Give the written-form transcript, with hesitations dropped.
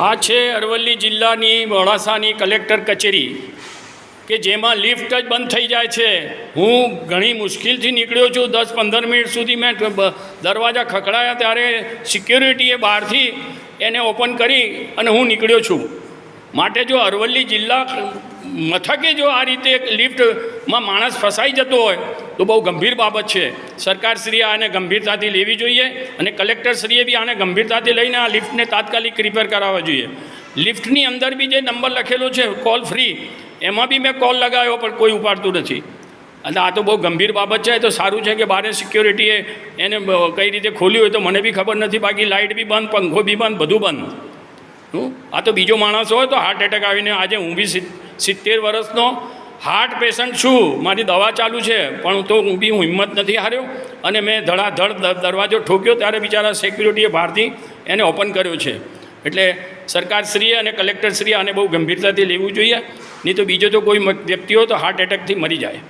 આ છે અરવલ્લી જિલ્લાની મોડાસાની કલેક્ટર કચેરી કે જેમાં લિફ્ટ જ બંધ થઈ જાય છે. હું ઘણી મુશ્કેલથી નીકળ્યો છું. 10-15 મિનિટ સુધી મેં દરવાજા ખખડાયા ત્યારે સિક્યોરિટીએ બહારથી એને ઓપન કરી અને હું નીકળ્યો છું. માટે જો અરવલ્લી જિલ્લા મથકે જો આ રીતે લિફ્ટમાં માણસ ફસાઈ જતો હોય તો બહુ ગંભીર બાબત છે. સરકારશ્રીએ આને ગંભીરતાથી લેવી જોઈએ અને કલેક્ટરશ્રીએ બી આને ગંભીરતાથી લઈને આ લિફ્ટને તાત્કાલિક રિપેર કરાવવા જોઈએ. લિફ્ટની અંદર બી જે નંબર લખેલો છે કોલ ફ્રી, એમાં બી મેં કોલ લગાવ્યો પણ કોઈ ઉપાડતું નથી. અને આ તો બહુ ગંભીર બાબત છે. તો સારું છે કે બારે સિક્યોરિટીએ એને કઈ રીતે ખોલ્યું હોય તો મને બી ખબર નથી. બાકી લાઇટ બી બંધ, પંખો બી બંધ, બધું બંધ. આ તો બીજો માણસ હોય તો હાર્ટ એટેક આવીને, આજે હું બી 70 વર્ષનો હાર્ટ પેશન્ટ છું, મારી દવા ચાલુ છે, પણ તો હું હિંમત નથી હાર્યો અને મેં ધડાધડ દરવાજો ઠોક્યો ત્યારે બિચારા સિક્યુરિટીએ બહારથી એને ઓપન કર્યો છે. એટલે સરકારશ્રીએ અને કલેક્ટરશ્રીએ આને બહુ ગંભીરતાથી લેવું જોઈએ. નહીં તો બીજો તો કોઈ વ્યક્તિ હોય તો હાર્ટ એટેકથી મરી જાય.